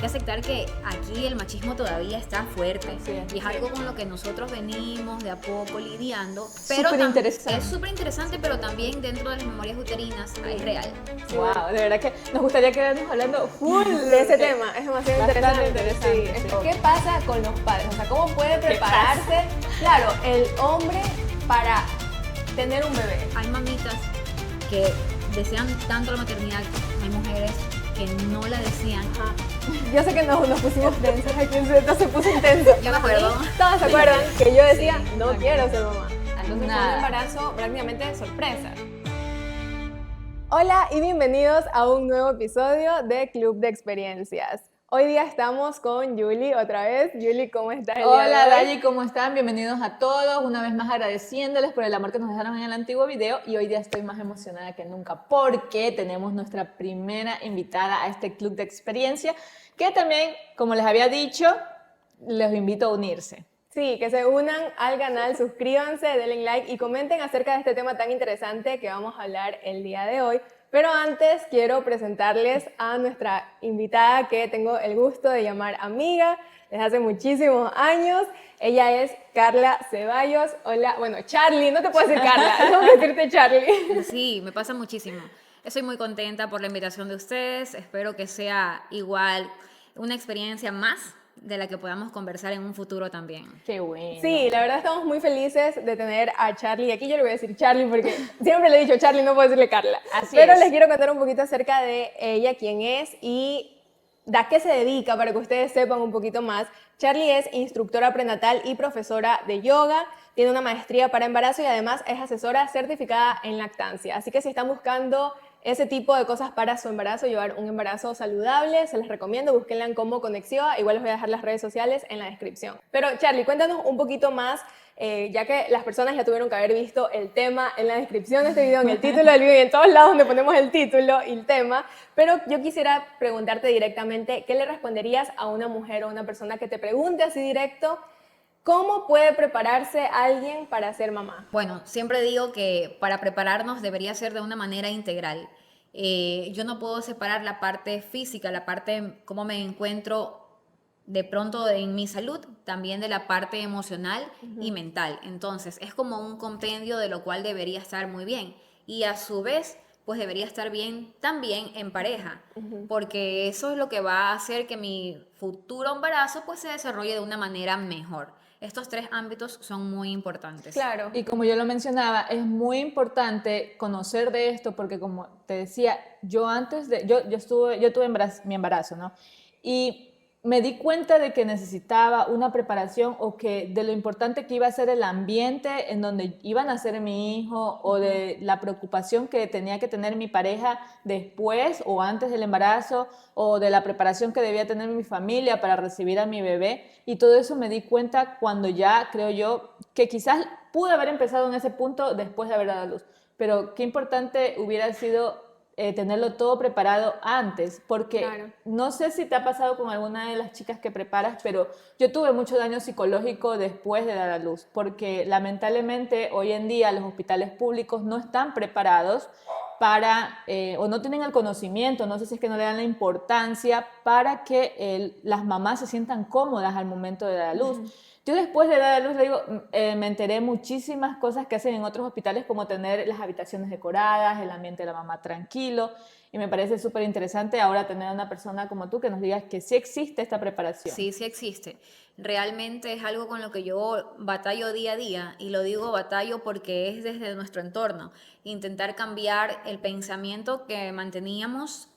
que aceptar que aquí el machismo todavía está fuerte. Y es algo sí. con lo que nosotros venimos de a poco lidiando. Pero Súper interesante. es súper interesante, pero también dentro de las memorias uterinas es real. Wow, de verdad que nos gustaría quedarnos hablando full De ese tema, es demasiado Bastante interesante. interesante, sí. ¿Qué pasa con los padres? O sea, ¿cómo puede prepararse, claro, el hombre para tener un bebé? Hay mamitas que desean tanto la maternidad, hay mujeres que no la desean. Ajá. Yo sé que nos pusimos tensas aquí en Z, se puso intenso. Yo me acuerdo. Todas se acuerdan que yo decía, Sí, no quiero ser mamá. Entonces fue un Nada. embarazo prácticamente sorpresa. Hola y bienvenidos a un nuevo episodio de Club de Experiencias. Hoy día estamos con Yuli otra vez. Yuli, ¿cómo estás el día de Hola hoy? Dayi, ¿cómo están? Bienvenidos a todos, una vez más agradeciéndoles por el amor que nos dejaron en el antiguo video y hoy día estoy más emocionada que nunca porque tenemos nuestra primera invitada a este club de experiencia que también, como les había dicho, les invito a unirse. Sí, que se unan al canal, suscríbanse, denle like y comenten acerca de este tema tan interesante que vamos a hablar el día de hoy. Pero antes quiero presentarles a nuestra invitada que tengo el gusto de llamar amiga desde hace muchísimos años. Ella es Carla Ceballos. Hola, bueno, Charlie, no te puedo decir Carla, tengo que decirte Charlie. Sí, me pasa muchísimo. Estoy muy contenta por la invitación de ustedes. Espero que sea igual una experiencia más de la que podamos conversar en un futuro también. Qué bueno. Sí, la verdad estamos muy felices de tener a Charlie. Aquí yo le voy a decir Charlie porque siempre le he dicho Charlie, no puedo decirle Carla. Así Pero es. les quiero contar un poquito acerca de ella, quién es y a qué se dedica para que ustedes sepan un poquito más. Charlie es instructora prenatal y profesora de yoga, tiene una maestría para embarazo y además es asesora certificada en lactancia. Así que si están buscando ese tipo de cosas para su embarazo, llevar un embarazo saludable, se les recomiendo, búsquenla en Como Conexiva, igual les voy a dejar las redes sociales en la descripción. Pero Charlie, cuéntanos un poquito más, ya que las personas ya tuvieron que haber visto el tema en la descripción de este video, en el título del video y en todos lados donde ponemos el título y el tema, pero yo quisiera preguntarte directamente, ¿qué le responderías a una mujer o una persona que te pregunte así directo, ¿cómo puede prepararse alguien para ser mamá? Bueno, siempre digo que para prepararnos debería ser de una manera integral. Yo no puedo separar la parte física, la parte cómo me encuentro de pronto en mi salud, también de la parte emocional y mental. Entonces, es como un compendio de lo cual debería estar muy bien. Y a su vez, pues debería estar bien también en pareja, porque eso es lo que va a hacer que mi futuro embarazo pues se desarrolle de una manera mejor. Estos tres ámbitos son muy importantes. Claro. Y como yo lo mencionaba, es muy importante conocer de esto porque como te decía, yo tuve mi embarazo, ¿no? Y me di cuenta de que necesitaba una preparación o que de lo importante que iba a ser el ambiente en donde iba a nacer mi hijo o de la preocupación que tenía que tener mi pareja después o antes del embarazo o de la preparación que debía tener mi familia para recibir a mi bebé y todo eso me di cuenta cuando ya creo yo que quizás pude haber empezado en ese punto después de haber dado a luz, pero qué importante hubiera sido tenerlo todo preparado antes, porque Claro. no sé si te ha pasado con alguna de las chicas que preparas, pero yo tuve mucho daño psicológico después de dar a luz, porque lamentablemente hoy en día los hospitales públicos no están preparados para, o no tienen el conocimiento, no sé si es que no le dan la importancia para que las mamás se sientan cómodas al momento de dar a luz. Yo después de dar a luz, le digo, me enteré muchísimas cosas que hacen en otros hospitales, como tener las habitaciones decoradas, el ambiente de la mamá tranquilo, y me parece súper interesante ahora tener a una persona como tú que nos digas que sí existe esta preparación. Sí, sí existe. Realmente es algo con lo que yo batallo día a día y lo digo batallo porque es desde nuestro entorno. Intentar cambiar el pensamiento que manteníamos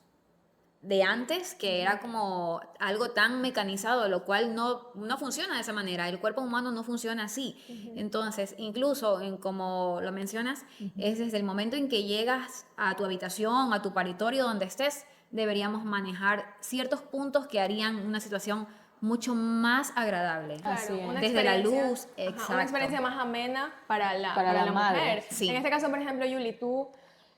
de antes, que era como algo tan mecanizado, lo cual no funciona de esa manera. El cuerpo humano no funciona así. Entonces, incluso, como lo mencionas, es desde el momento en que llegas a tu habitación, a tu paritorio, donde estés, deberíamos manejar ciertos puntos que harían una situación mucho más agradable. Así es. Una Desde la experiencia- luz, ajá, exacto. una experiencia más amena para la madre, mujer. sí. En este caso, por ejemplo, Yuli, tú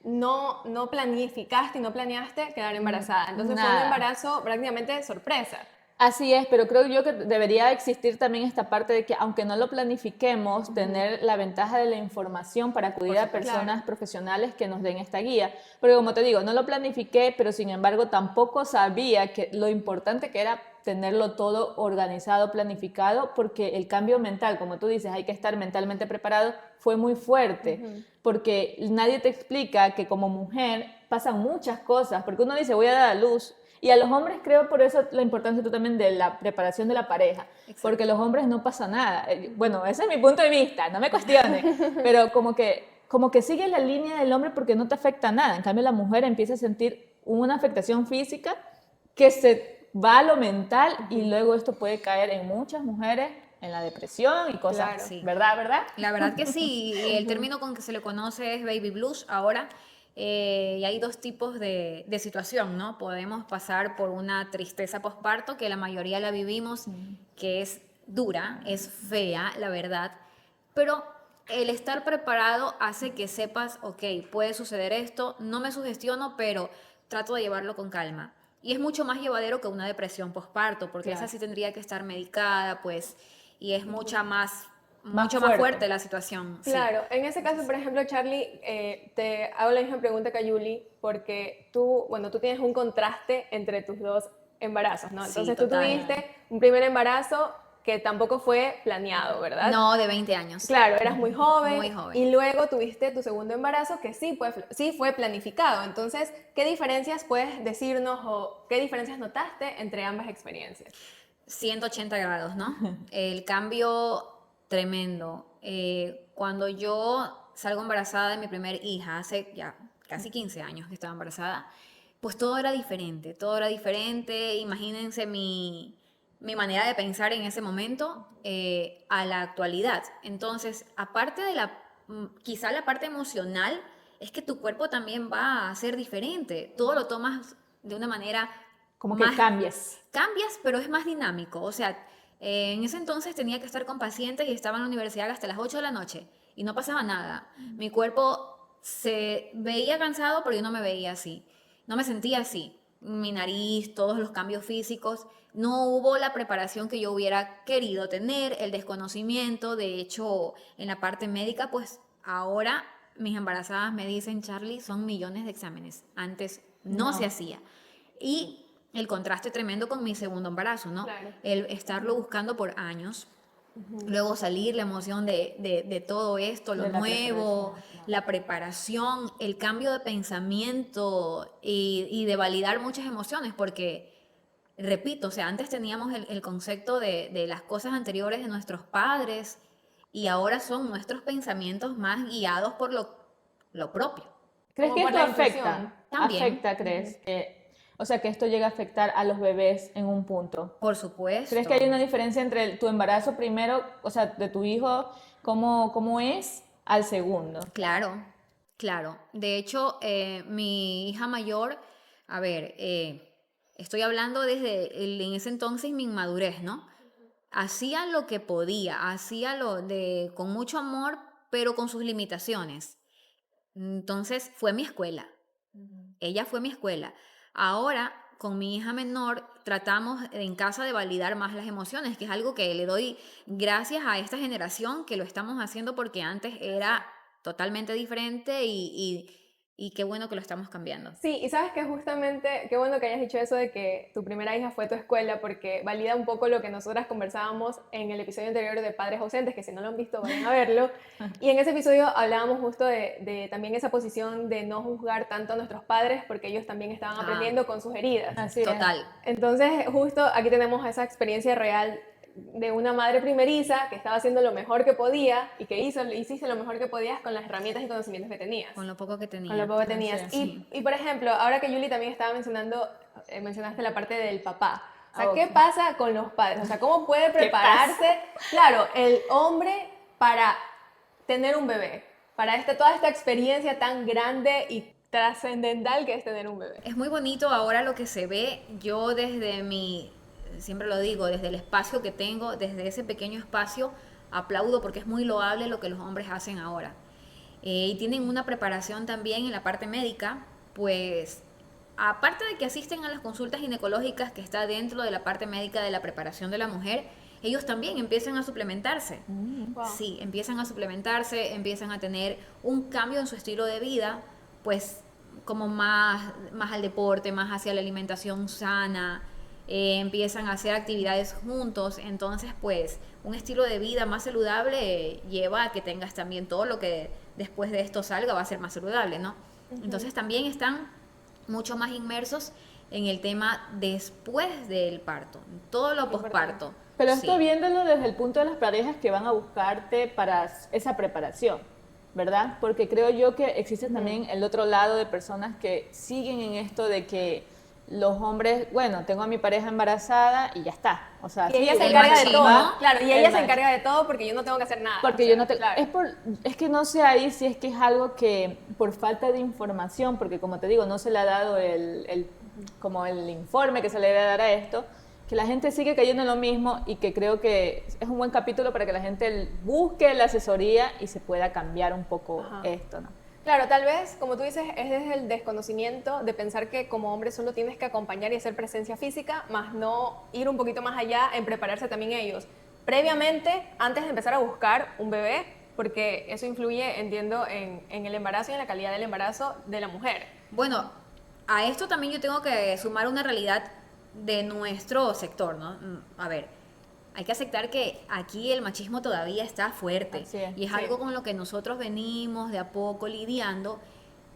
no planificaste y no planeaste quedar embarazada. Entonces fue un Nada. embarazo prácticamente sorpresa. Así es, pero creo yo que debería existir también esta parte de que aunque no lo planifiquemos, tener la ventaja de la información para acudir a personas profesionales que nos den esta guía. Porque como te digo, no lo planifiqué, pero sin embargo tampoco sabía que lo importante que era tenerlo todo organizado, planificado, porque el cambio mental, como tú dices, hay que estar mentalmente preparado, fue muy fuerte, porque nadie te explica que como mujer pasan muchas cosas, porque uno dice voy a dar a luz. Y a los hombres creo por eso la importancia tú también de la preparación de la pareja, porque los hombres no pasa nada. Bueno, ese es mi punto de vista, no me cuestiones, pero como que sigue la línea del hombre porque no te afecta nada. En cambio la mujer empieza a sentir una afectación física que se va a lo mental y luego esto puede caer en muchas mujeres en la depresión y cosas, Claro. Sí. ¿verdad? ¿Verdad? La verdad que sí, y el término con que se le conoce es baby blues ahora, y hay dos tipos de situación, ¿no? Podemos pasar por una tristeza posparto, que la mayoría la vivimos, que es dura, es fea, la verdad, pero el estar preparado hace que sepas, ok, puede suceder esto, no me sugestiono, pero trato de llevarlo con calma. Y es mucho más llevadero que una depresión posparto, porque esa Claro. sí tendría que estar medicada, pues, y es mucho más fuerte. fuerte la situación. Sí. Claro, en ese caso, por ejemplo, Charlie, te hago la misma pregunta que a Yuli, porque tú tienes un contraste entre tus dos embarazos, ¿no? Sí, Entonces tú total. tuviste un primer embarazo que tampoco fue planeado, ¿verdad? No, de 20 años. Claro, eras muy joven, Muy joven. y luego tuviste tu segundo embarazo que sí fue planificado. Entonces, ¿qué diferencias puedes decirnos o qué diferencias notaste entre ambas experiencias? 180 grados, ¿no? El cambio tremendo. Cuando yo salgo embarazada de mi primer hija, hace ya casi 15 años que estaba embarazada, pues todo era diferente, todo era diferente. Imagínense mi manera de pensar en ese momento a la actualidad. Entonces, aparte de quizá la parte emocional, es que tu cuerpo también va a ser diferente. Todo lo tomas de una manera Como que cambias. cambias, pero es más dinámico. O sea, en ese entonces tenía que estar con pacientes y estaba en la universidad hasta las 8 de la noche y no pasaba nada. Mi cuerpo se veía cansado, pero yo no me veía así. No me sentía así. Mi nariz, todos los cambios físicos. No hubo la preparación que yo hubiera querido tener, el desconocimiento. De hecho, en la parte médica, pues ahora mis embarazadas me dicen, Charlie, son millones de exámenes. Antes no se hacía. Y el contraste tremendo con mi segundo embarazo, ¿no? Claro. El estarlo buscando por años, luego salir, la emoción de todo esto, lo De la nuevo, preparación, la preparación, el cambio de pensamiento y de validar muchas emociones, porque, repito, o sea, antes teníamos el concepto de las cosas anteriores de nuestros padres y ahora son nuestros pensamientos más guiados por lo propio. ¿Crees Como que por esto la intuición. afecta? También. ¿Afecta, crees? O sea, que esto llega a afectar a los bebés en un punto. Por supuesto. ¿Crees que hay una diferencia entre tu embarazo primero, o sea, de tu hijo, cómo es, al segundo? Claro, claro. De hecho, mi hija mayor, a ver, estoy hablando en ese entonces mi inmadurez, ¿no? Hacía lo que podía, hacía con mucho amor, pero con sus limitaciones. Entonces fue mi escuela. Ella fue mi escuela. Ahora, con mi hija menor, tratamos en casa de validar más las emociones, que es algo que le doy gracias a esta generación que lo estamos haciendo porque antes era totalmente diferente y qué bueno que lo estamos cambiando. Sí, y sabes que justamente, qué bueno que hayas dicho eso de que tu primera hija fue tu escuela, porque valida un poco lo que nosotras conversábamos en el episodio anterior de Padres Ausentes, que si no lo han visto, vayan a verlo. Y en ese episodio hablábamos justo de también esa posición de no juzgar tanto a nuestros padres, porque ellos también estaban aprendiendo con sus heridas. Así es. Total. Entonces, justo aquí tenemos esa experiencia real de una madre primeriza que estaba haciendo lo mejor que podía y que hiciste lo mejor que podías con las herramientas y conocimientos que tenías. Con lo poco que tenía. Con lo poco que tenías. Así es. Y por ejemplo, ahora que Yuli también estaba mencionaste la parte del papá. O sea, Ah, ¿qué ok. pasa con los padres? O sea, ¿cómo puede ¿Qué prepararse, claro, el hombre para tener un bebé? Para toda esta experiencia tan grande y trascendental que es tener un bebé. Es muy bonito ahora lo que se ve. Yo siempre lo digo, desde el espacio que tengo, desde ese pequeño espacio, aplaudo porque es muy loable lo que los hombres hacen ahora. Y tienen una preparación también en la parte médica, pues aparte de que asisten a las consultas ginecológicas que está dentro de la parte médica de la preparación de la mujer, ellos también empiezan a suplementarse. Wow. Sí, empiezan a suplementarse, empiezan a tener un cambio en su estilo de vida, pues como más al deporte, más hacia la alimentación sana, empiezan a hacer actividades juntos, entonces pues un estilo de vida más saludable lleva a que tengas también todo lo que después de esto salga va a ser más saludable, ¿no? Entonces también están mucho más inmersos en el tema después del parto, todo lo posparto. Pero Sí. esto viéndolo desde el punto de las parejas que van a buscarte para esa preparación, ¿verdad? Porque creo yo que existe también el otro lado de personas que siguen en esto de que los hombres, bueno, tengo a mi pareja embarazada y ya está. O sea, Y ella sí, se el encarga de machismo. todo. Claro, y El ella se machi- encarga de todo porque yo no tengo que hacer nada. porque O sea, yo no te... claro. Es que no sé ahí si es que es algo que por falta de información, porque como te digo, no se le ha dado como el informe que se le debe dar a esto, que la gente sigue cayendo en lo mismo y que creo que es un buen capítulo para que la gente busque la asesoría y se pueda cambiar un poco Ajá. esto, ¿no? Claro, tal vez, como tú dices, es desde el desconocimiento de pensar que como hombre solo tienes que acompañar y hacer presencia física, más no ir un poquito más allá en prepararse también ellos. Previamente, antes de empezar a buscar un bebé, porque eso influye, entiendo, en el embarazo y en la calidad del embarazo de la mujer. Bueno, a esto también yo tengo que sumar una realidad de nuestro sector, ¿no? A ver, hay que aceptar que aquí el machismo todavía está fuerte Así es, y es sí. algo con lo que nosotros venimos de a poco lidiando.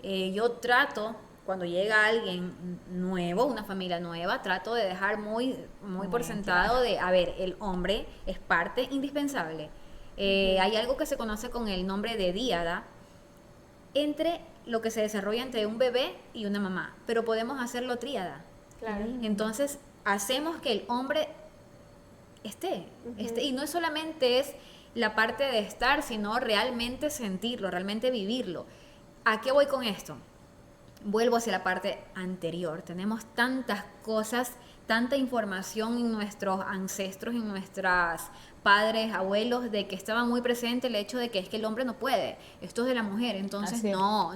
Yo trato, cuando llega alguien nuevo, una familia nueva, trato de dejar muy por sentado de, a ver, el hombre es parte indispensable. Hay algo que se conoce con el nombre de díada entre lo que se desarrolla entre un bebé y una mamá, pero podemos hacerlo tríada. Claro. Entonces, hacemos que el hombre esté, y no solamente es la parte de estar, sino realmente sentirlo, realmente vivirlo. ¿A qué voy con esto? Vuelvo hacia la parte anterior. Tenemos tantas cosas, tanta información en nuestros ancestros, en nuestras padres, abuelos, de que estaba muy presente el hecho de que es que el hombre no puede, esto es de la mujer, entonces Así es. no,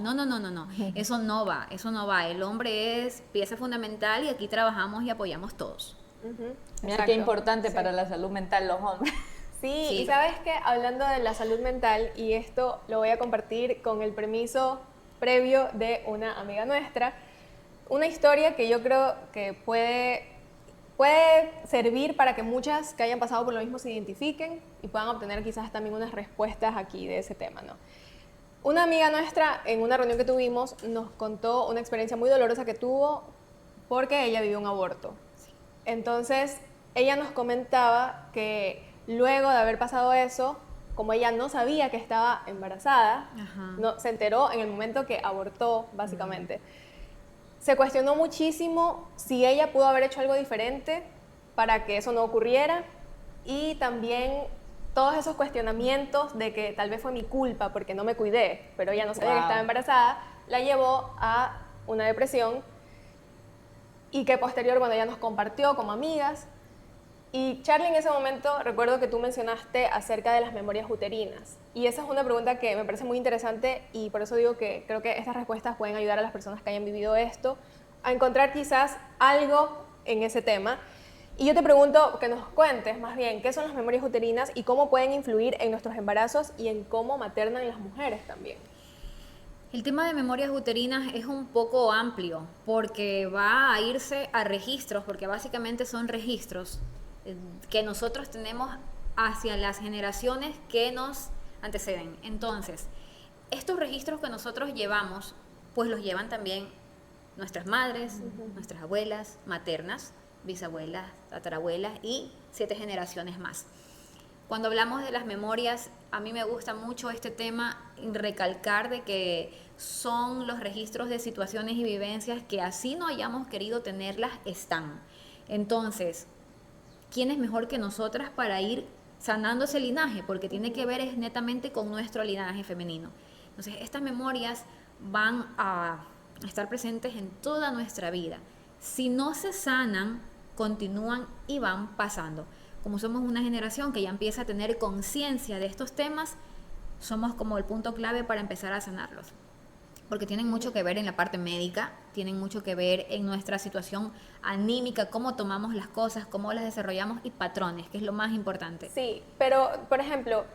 eso no va, eso no va. El hombre es pieza fundamental y aquí trabajamos y apoyamos todos. Ujú, Mira exacto. qué importante Sí. para la salud mental los hombres. Sí, Sí. y sabes que hablando de la salud mental, y esto lo voy a compartir con el permiso previo de una amiga nuestra, una historia que yo creo que puede servir para que muchas que hayan pasado por lo mismo se identifiquen y puedan obtener quizás también unas respuestas aquí de ese tema, ¿no? Una amiga nuestra, en una reunión que tuvimos, nos contó una experiencia muy dolorosa que tuvo porque ella vivió un aborto. Entonces, ella nos comentaba que luego de haber pasado eso, como ella no sabía que estaba embarazada, Ajá. no, se enteró en el momento que abortó, básicamente. Se cuestionó muchísimo si ella pudo haber hecho algo diferente para que eso no ocurriera y también todos esos cuestionamientos de que tal vez fue mi culpa porque no me cuidé, pero ella no sabía que Wow. estaba embarazada, la llevó a una depresión y que posterior, bueno, ella nos compartió como amigas. Y Charlie, en ese momento recuerdo que tú mencionaste acerca de las memorias uterinas. Y esa es una pregunta que me parece muy interesante y por eso digo que creo que estas respuestas pueden ayudar a las personas que hayan vivido esto a encontrar quizás algo en ese tema. Y yo te pregunto que nos cuentes más bien qué son las memorias uterinas y cómo pueden influir en nuestros embarazos y en cómo maternan las mujeres también. El tema de memorias uterinas es un poco amplio porque va a irse a registros, porque básicamente son registros que nosotros tenemos hacia las generaciones que nos anteceden. Entonces, estos registros que nosotros llevamos, pues los llevan también nuestras madres, nuestras abuelas maternas, bisabuelas, tatarabuelas y 7 generaciones más. Cuando hablamos de las memorias, a mí me gusta mucho este tema, recalcar de que son los registros de situaciones y vivencias que así no hayamos querido tenerlas, están. Entonces, ¿quién es mejor que nosotras para ir sanando ese linaje? Porque tiene que ver es netamente con nuestro linaje femenino. Entonces, estas memorias van a estar presentes en toda nuestra vida. Si no se sanan, continúan y van pasando. Como somos una generación que ya empieza a tener conciencia de estos temas, somos como el punto clave para empezar a sanarlos. porque tienen mucho que ver en la parte médica, tienen mucho que ver en nuestra situación anímica, cómo tomamos las cosas, cómo las desarrollamos y patrones, que es lo más importante. Sí, pero por ejemplo,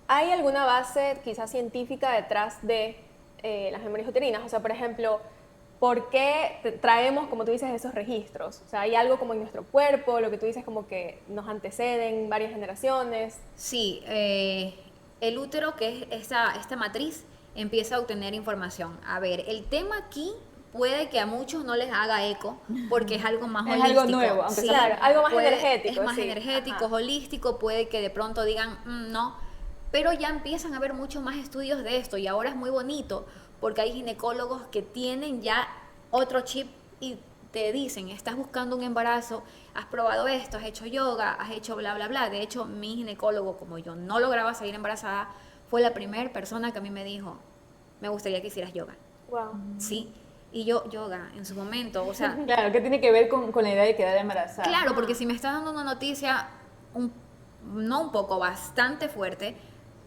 ¿hay alguna base quizás científica detrás de las memorias uterinas? O sea, por ejemplo, ¿por qué traemos, como tú dices, esos registros? O sea, ¿hay algo como en nuestro cuerpo, lo que tú dices como que nos anteceden varias generaciones? Sí, el útero, que es esta matriz, empieza a obtener información. A ver, el tema aquí puede que a muchos no les haga eco porque es algo más Es holístico. algo nuevo, aunque Sí, Claro, algo más puede- energético. Es más sí. energético, es Ajá. holístico, puede que de pronto digan, no, pero ya empiezan a haber muchos más estudios de esto y ahora es muy bonito porque hay ginecólogos que tienen ya otro chip y te dicen, estás buscando un embarazo, has probado esto, has hecho yoga, has hecho bla, bla, bla. De hecho, mi ginecólogo, como yo no lograba salir embarazada, fue la primera persona que a mí me dijo, me gustaría que hicieras yoga. Wow. Sí, y yo yoga en su momento, o sea, Claro, ¿qué tiene que ver con la idea de quedar embarazada? claro, porque si me está dando una noticia, no un poco, bastante fuerte,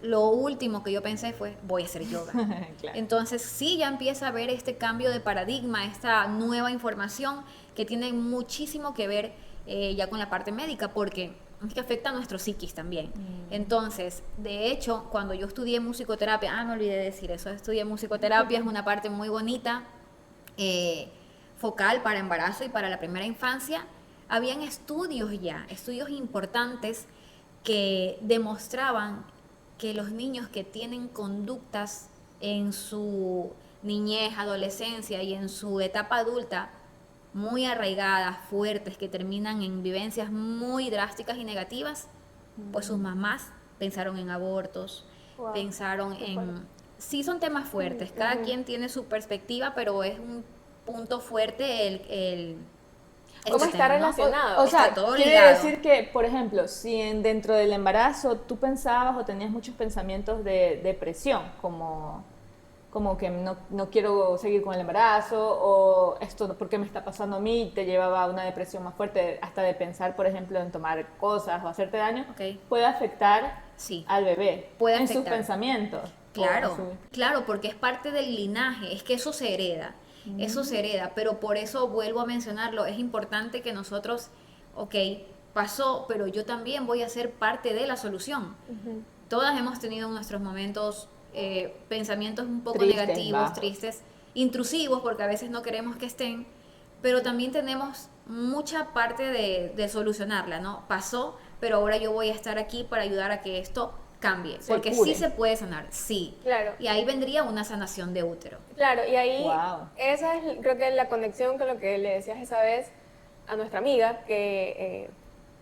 lo último que yo pensé fue, voy a hacer yoga. Claro. Entonces sí ya empieza a ver este cambio de paradigma, esta nueva información que tiene muchísimo que ver ya con la parte médica, porque es que afecta a nuestro psiquis también. Entonces, de hecho, cuando yo estudié musicoterapia, me olvidé de decir eso, estudié musicoterapia, es una parte muy bonita, focal para embarazo y para la primera infancia. Habían estudios ya, estudios importantes que demostraban que los niños que tienen conductas en su niñez, adolescencia y en su etapa adulta muy arraigadas, fuertes, que terminan en vivencias muy drásticas y negativas, pues sus mamás pensaron en abortos, Wow, pensaron qué fuerte. en... Sí son temas fuertes, cada quien tiene su perspectiva, pero es un punto fuerte ¿Cómo este está tema, ¿no? relacionado? O sea, Está todo quiere ligado. decir que, por ejemplo, si dentro del embarazo tú pensabas o tenías muchos pensamientos de depresión, como que no quiero seguir con el embarazo, o esto, ¿por qué me está pasando a mí? Te llevaba a una depresión más fuerte, hasta de pensar, por ejemplo, en tomar cosas o hacerte daño, Ok. puede afectar Sí. al bebé Puede en sus afectar. pensamientos. Claro, o en su- claro, porque es parte del linaje, es que eso se hereda, pero por eso vuelvo a mencionarlo, es importante que nosotros, ok, pasó, pero yo también voy a ser parte de la solución. Todas hemos tenido en nuestros momentos pensamientos un poco Tristes, negativos, bajos. tristes, intrusivos, porque a veces no queremos que estén, pero también tenemos mucha parte de solucionarla, ¿no? Pasó, pero ahora yo voy a estar aquí para ayudar a que esto cambie, Se porque cure. sí se puede sanar, sí. Claro. Y ahí vendría una sanación de útero. Claro, y ahí Wow. esa es creo que la conexión con lo que le decías esa vez a nuestra amiga, que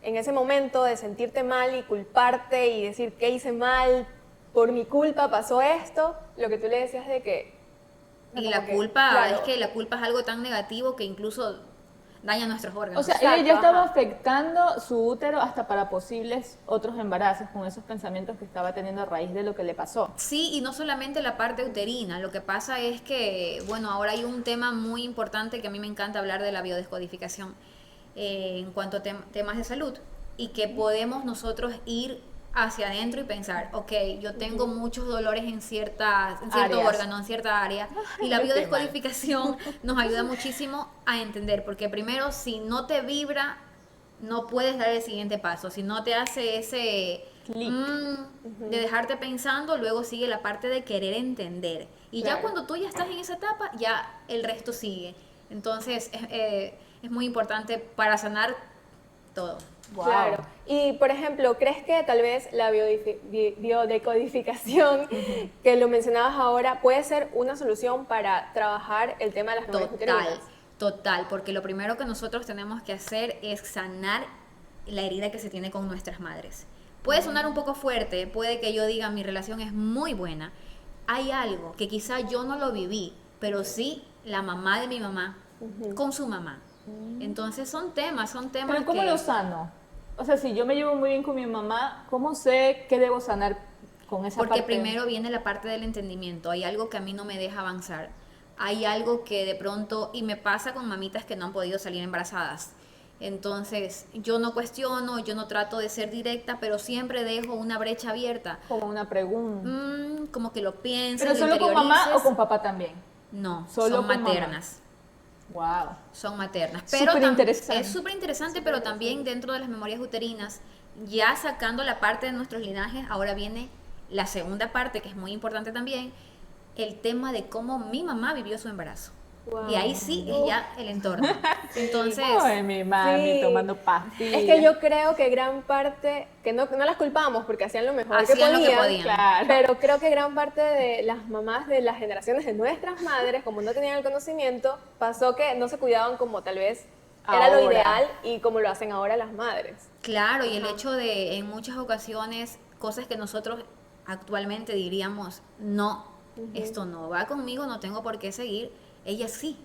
en ese momento de sentirte mal y culparte y decir que hice mal, por mi culpa pasó esto, lo que tú le decías de que... Y como la que, culpa, claro, es que la culpa es algo tan negativo que incluso daña nuestros O órganos. sea, Exacto, ella ya estaba ajá. afectando su útero hasta para posibles otros embarazos con esos pensamientos que estaba teniendo a raíz de lo que le pasó. Sí, y no solamente la parte uterina, lo que pasa es que, bueno, ahora hay un tema muy importante que a mí me encanta hablar de la biodescodificación en cuanto a temas de salud y que podemos nosotros ir hacia adentro y pensar, ok, yo tengo muchos dolores en cierto Áreas. órgano, en cierta área, y la Qué mal. biodescodificación nos ayuda muchísimo a entender, porque primero, si no te vibra, no puedes dar el siguiente paso, si no te hace ese Clic. de dejarte pensando, luego sigue la parte de querer entender. Y ya Claro. cuando tú ya estás en esa etapa, ya el resto sigue. Entonces es muy importante para sanar todo. Wow. Claro. Y, por ejemplo, ¿crees que tal vez la biodecodificación, que lo mencionabas ahora, puede ser una solución para trabajar el tema de las memorias Total, uterinas? total, porque lo primero que nosotros tenemos que hacer es sanar la herida que se tiene con nuestras madres. Puede sonar un poco fuerte, puede que yo diga mi relación es muy buena. Hay algo que quizá yo no lo viví, pero sí la mamá de mi mamá con su mamá. Entonces son temas Pero ¿cómo que... lo sano? O sea, si yo me llevo muy bien con mi mamá, ¿cómo sé qué debo sanar con esa Porque parte? primero viene la parte del entendimiento. Hay algo que a mí no me deja avanzar. Hay algo que de pronto, y me pasa con mamitas que no han podido salir embarazadas. Entonces, yo no cuestiono, yo no trato de ser directa, pero siempre dejo una brecha abierta. Como una pregunta. Como que lo pienses, ¿Pero lo solo con mamá o interiorices. con papá también? No, Solo son con mamá. maternas. Wow. Son maternas. Superinteresante. Es súper interesante, pero también dentro de las memorias uterinas, ya sacando la parte de nuestros linajes, ahora viene la segunda parte, que es muy importante también, el tema de cómo mi mamá vivió su embarazo. Wow. Y ahí sí es ya el entorno. Entonces, Ay, mi mami Sí. tomando pastillas. Es que yo creo que gran parte, que no las culpamos porque hacían lo mejor Hacían lo que podían, podían. Claro. pero creo que gran parte de las mamás de las generaciones de nuestras madres, como no tenían el conocimiento, pasó que no se cuidaban como tal vez era lo Ahora. ideal y como lo hacen ahora las madres. claro, y el hecho de en muchas ocasiones, cosas que nosotros actualmente diríamos, no, esto no va conmigo, no tengo por qué seguir, ella sí.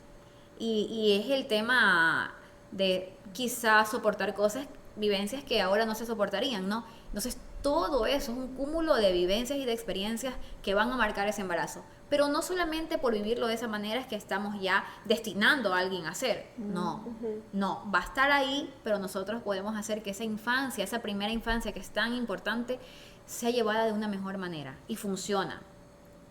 Y es el tema de quizás soportar cosas, vivencias que ahora no se soportarían, ¿no? Entonces, todo eso es un cúmulo de vivencias y de experiencias que van a marcar ese embarazo. Pero no solamente por vivirlo de esa manera es que estamos ya destinando a alguien a hacer. No, no, va a estar ahí, pero nosotros podemos hacer que esa infancia, esa primera infancia que es tan importante, sea llevada de una mejor manera. Y funciona,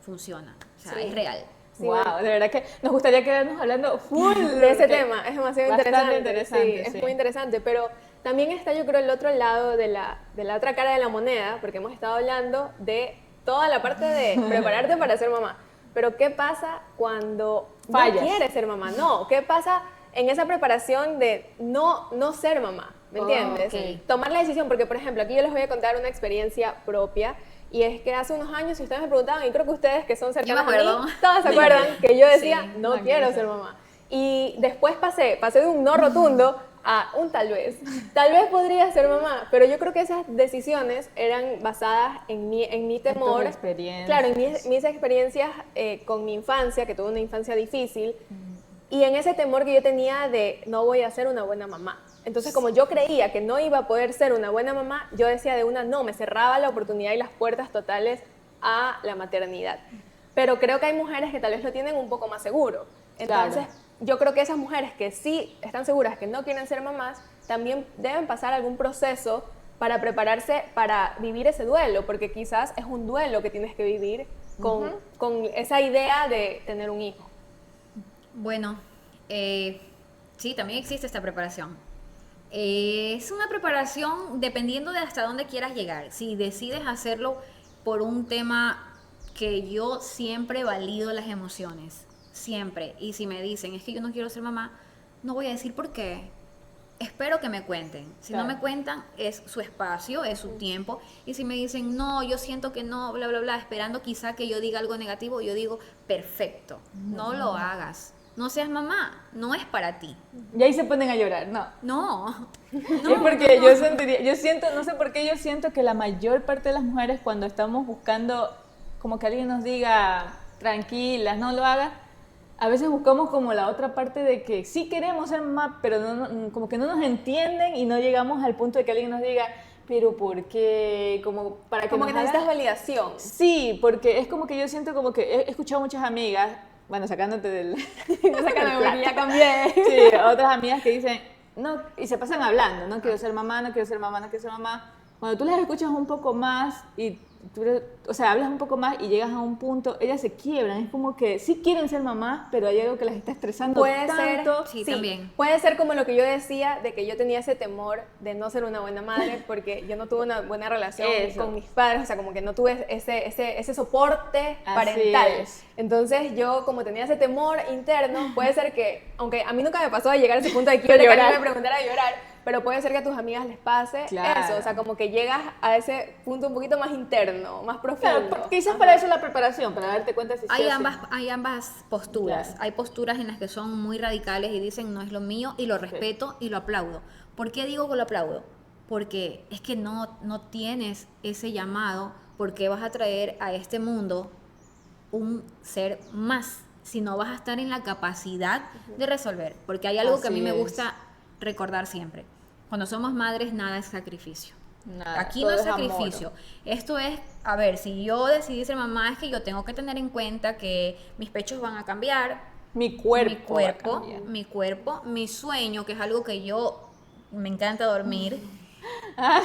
funciona, o sea, Sí. es real. Sí, Wow, bueno. de verdad que nos gustaría quedarnos hablando full De ese porque tema, es demasiado bastante interesante. Sí, interesante, es muy interesante, pero también está yo creo el otro lado de la otra cara de la moneda, porque hemos estado hablando de toda la parte de prepararte para ser mamá. Pero ¿qué pasa cuando Fallas. no quieres ser mamá? No, ¿qué pasa en esa preparación de no ser mamá? ¿Me entiendes? Ok. Tomar la decisión, porque por ejemplo, aquí yo les voy a contar una experiencia propia. Y es que hace unos años, si ustedes me preguntaban, y creo que ustedes que son cercanos a acuerdo. mí, todos se acuerdan que yo decía, Sí, no no quiero quiero ser mamá. Y después pasé de un no rotundo a un tal vez. Tal vez podría ser mamá, pero yo creo que esas decisiones eran basadas en mi temor. experiencias. Claro, en mis experiencias con mi infancia, que tuve una infancia difícil, y en ese temor que yo tenía de no voy a ser una buena mamá. Entonces, como yo creía que no iba a poder ser una buena mamá, yo decía de una no, me cerraba la oportunidad y las puertas totales a la maternidad. Pero creo que hay mujeres que tal vez lo tienen un poco más seguro. Entonces, Claro. yo creo que esas mujeres que sí están seguras que no quieren ser mamás, también deben pasar algún proceso para prepararse para vivir ese duelo, porque quizás es un duelo que tienes que vivir con esa idea de tener un hijo. Bueno, sí, también existe esta preparación. Es una preparación dependiendo de hasta dónde quieras llegar. Si decides hacerlo por un tema que yo siempre valido las emociones, siempre. Y si me dicen, es que yo no quiero ser mamá, no voy a decir por qué. Espero que me cuenten. Si no Claro. me cuentan, es su espacio, es su tiempo. Y si me dicen, no, yo siento que no, bla, bla, bla, esperando quizá que yo diga algo negativo, yo digo, perfecto, no lo hagas. No seas mamá, no es para ti. Y ahí se ponen a llorar, no. No, Es porque yo siento, no sé por qué yo siento que la mayor parte de las mujeres cuando estamos buscando como que alguien nos diga tranquilas, no lo hagas, a veces buscamos como la otra parte de que sí queremos ser mamá, pero como que no nos entienden y no llegamos al punto de que alguien nos diga, pero ¿por qué? Como para que Como nos que necesitas haga- validación. Sí, porque es como que yo siento como que he escuchado muchas amigas, bueno, sacándote del... Yo sácame porque ya cambié. Sí, otras amigas que dicen, no, y se pasan hablando, no quiero ser mamá, no quiero ser mamá, no quiero ser mamá. Cuando tú las escuchas un poco más y tú, o sea, hablas un poco más y llegas a un punto, ellas se quiebran, es como que sí quieren ser mamás, pero hay algo que las está estresando Puede ser, tanto. Sí, también. puede ser como lo que yo decía, de que yo tenía ese temor de no ser una buena madre porque yo no tuve una buena relación Eso. con mis padres, o sea, como que no tuve ese soporte Así parental. es. Entonces yo, como tenía ese temor interno, puede ser que, aunque a mí nunca me pasó de llegar a ese punto de quiebre, que Llorar. alguien me preguntara a llorar, pero puede ser que a tus amigas les pase Claro. eso, o sea, como que llegas a ese punto un poquito más interno, más profundo. Claro, quizás para eso la preparación, para darte cuenta si sí Hay o sí. ambas posturas. Claro. Hay posturas en las que son muy radicales y dicen no es lo mío y lo respeto y lo aplaudo. ¿Por qué digo que lo aplaudo? Porque es que no tienes ese llamado porque vas a traer a este mundo un ser más, si no vas a estar en la capacidad de resolver. Porque hay algo que a mí Así me es. gusta recordar siempre. Cuando somos madres, nada es sacrificio. Nada, Aquí todo no es es amor. sacrificio. Esto es, a ver, si yo decidí ser mamá, es que yo tengo que tener en cuenta que mis pechos van a cambiar, Mi cuerpo. mi cuerpo, mi sueño, que es algo que yo me encanta dormir.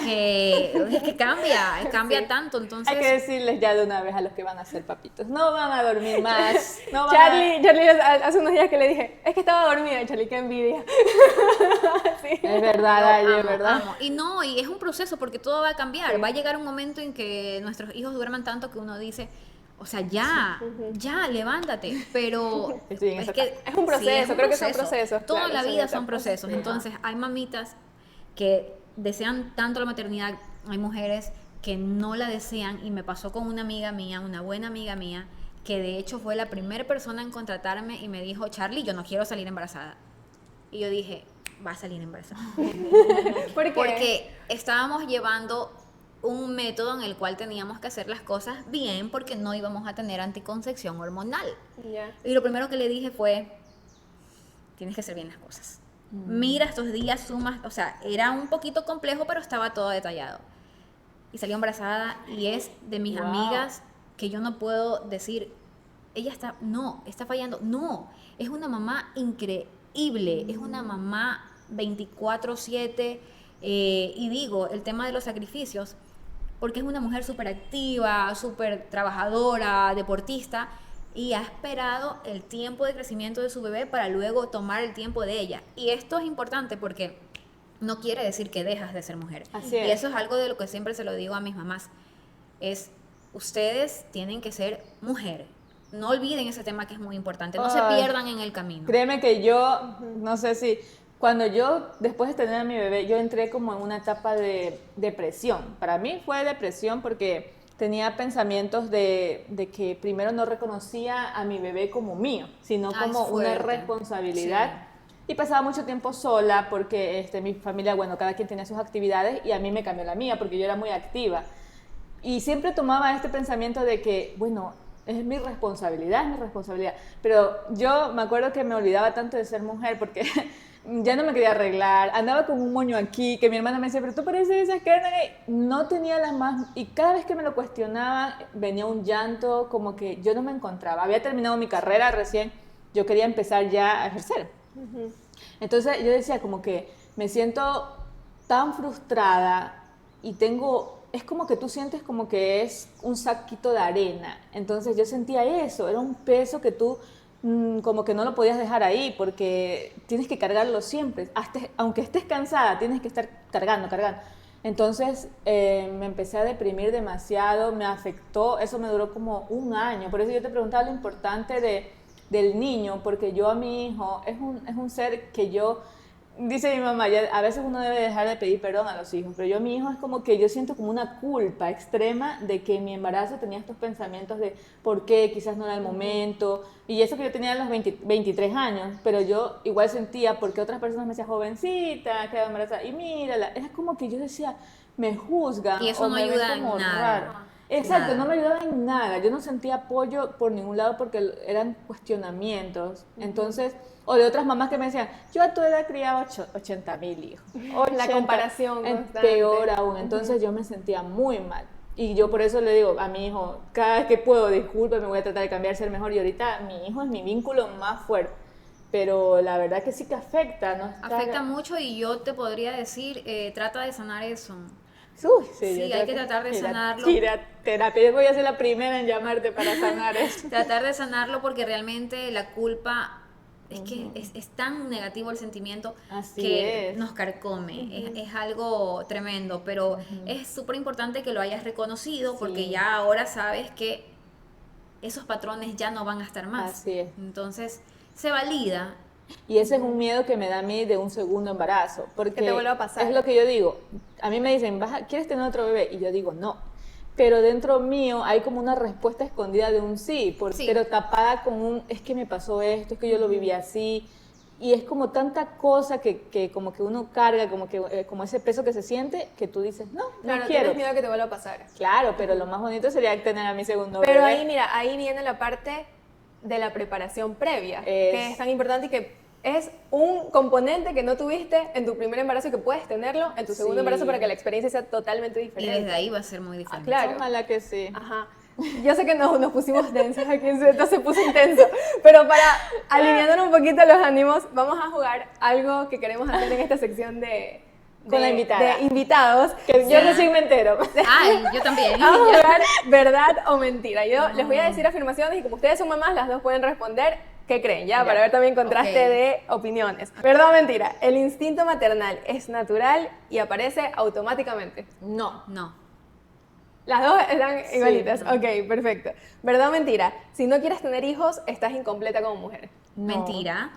que cambia Sí. tanto, entonces... Hay que decirles ya de una vez a los que van a ser papitos, no van a dormir más, no van Charlie hace unos días que le dije, es que estaba dormida, y Charlie, qué envidia. Sí. Es verdad, Yo Aye, es amo, verdad. amo. Y no, y es un proceso porque todo va a cambiar. Va a llegar un momento en que nuestros hijos duerman tanto que uno dice, o sea, ya, levántate. Pero Estoy en esa Es un proceso, creo que son procesos, Toda claro, la son vida son etapas. procesos. Entonces, hay mamitas que desean tanto la maternidad, hay mujeres que no la desean, y me pasó con una amiga mía, una buena amiga mía, que de hecho fue la primera persona en contratarme y me dijo, Charlie, yo no quiero salir embarazada. Y yo dije, va a salir embarazada. ¿Por qué? Porque estábamos llevando un método en el cual teníamos que hacer las cosas bien porque no íbamos a tener anticoncepción hormonal. Ya. Y lo primero que le dije fue, tienes que hacer bien las cosas. Mira estos días, sumas, o sea, era un poquito complejo, pero estaba todo detallado. Y salió embarazada y es de mis Wow. amigas que yo no puedo decir, ella está fallando. No, es una mamá increíble, es una mamá 24/7. Y digo, el tema de los sacrificios, porque es una mujer súper activa, súper trabajadora, deportista, y ha esperado el tiempo de crecimiento de su bebé para luego tomar el tiempo de ella. Y esto es importante porque no quiere decir que dejas de ser mujer. Así Y es. eso es algo de lo que siempre se lo digo a mis mamás. Es, ustedes tienen que ser mujer. No olviden ese tema que es muy importante. No se Ay. pierdan en el camino. Créeme que yo, no sé si, cuando yo, después de tener a mi bebé, yo entré como en una etapa de depresión. Para mí fue depresión porque tenía pensamientos de que primero no reconocía a mi bebé como mío, sino Ah, es como una fuerte. responsabilidad. Y pasaba mucho tiempo sola porque mi familia, bueno, cada quien tenía sus actividades y a mí me cambió la mía porque yo era muy activa. Y siempre tomaba este pensamiento de que, bueno, es mi responsabilidad, es mi responsabilidad. Pero yo me acuerdo que me olvidaba tanto de ser mujer porque ya no me quería arreglar, andaba con un moño aquí, que mi hermana me decía, pero tú pareces esa carne. No tenía las más... Y cada vez que me lo cuestionaba, venía un llanto, como que yo no me encontraba. Había terminado mi carrera recién, yo quería empezar ya a ejercer. Entonces yo decía como que me siento tan frustrada y tengo, es como que tú sientes como que es un saquito de arena. Entonces yo sentía eso, era un peso que tú como que no lo podías dejar ahí porque tienes que cargarlo siempre. Aunque estés cansada, tienes que estar cargando. Entonces me empecé a deprimir demasiado, me afectó, eso me duró como un año. Por eso yo te preguntaba lo importante del niño, porque yo a mi hijo, es un ser que yo, dice mi mamá, a veces uno debe dejar de pedir perdón a los hijos, pero yo a mi hijo es como que yo siento como una culpa extrema de que en mi embarazo tenía estos pensamientos de por qué, quizás no era el momento, y eso que yo tenía a los 23 años, pero yo igual sentía, porque otras personas me decían, jovencita, queda embarazada, y mírala, es como que yo decía, me juzgan, Y eso o no me ven ayuda en como nada. raro. Exacto, Nada. no me ayudaba en nada, yo no sentía apoyo por ningún lado porque eran cuestionamientos, entonces, o de otras mamás que me decían, yo a tu edad criaba 80.000 hijos. La comparación constante. Peor aún, entonces yo me sentía muy mal. Y yo por eso le digo a mi hijo, cada vez que puedo, disculpe, me voy a tratar de cambiar, ser mejor. Y ahorita mi hijo es mi vínculo más fuerte. Pero la verdad que sí que afecta, ¿no? Afecta mucho y yo te podría decir, trata de sanar eso. Uy, Sí, yo hay creo que tratar de sanarlo. Ir a terapia. Yo voy a ser la primera en llamarte para sanar esto. Tratar de sanarlo porque realmente la culpa es que es tan negativo el sentimiento Así que es. nos carcome. Es algo tremendo, pero es súper importante que lo hayas reconocido porque Sí. ya ahora sabes que esos patrones ya no van a estar más. Así es. Entonces, se valida. Y ese es un miedo que me da a mí de un segundo embarazo. Porque Que te vuelva a pasar. es lo que yo digo. A mí me dicen, ¿quieres tener otro bebé? Y yo digo, no. Pero dentro mío hay como una respuesta escondida de un sí, Sí. pero tapada con un, es que me pasó esto, es que yo lo viví así. Y es como tanta cosa que como que uno carga, como ese peso que se siente, que tú dices, no Claro, quiero. tienes miedo que te vuelva a pasar. Claro, pero lo más bonito sería tener a mi segundo Pero bebé. ahí, mira, ahí viene la parte de la preparación previa, que es tan importante y que es un componente que no tuviste en tu primer embarazo y que puedes tenerlo en tu segundo Sí. embarazo para que la experiencia sea totalmente Y diferente. desde ahí va a ser muy diferente. claro. Ojalá que sí. Ajá. Yo sé que nos pusimos tensas aquí, esto se puso intenso, pero para aliviar un poquito los ánimos, vamos a jugar algo que queremos hacer en esta sección de Con la invitada. de invitados. Que yo recién me entero. Ay, yo también. Vamos a jugar verdad o mentira. Yo les voy a decir afirmaciones y como ustedes son mamás, las dos pueden responder qué creen, ¿ya? Para ver también contraste Ok. de opiniones. ¿Verdad o mentira? El instinto maternal es natural y aparece automáticamente. No. No. Las dos están igualitas. no. Ok, perfecto. ¿Verdad o mentira? Si no quieres tener hijos, estás incompleta como mujer. No. Mentira.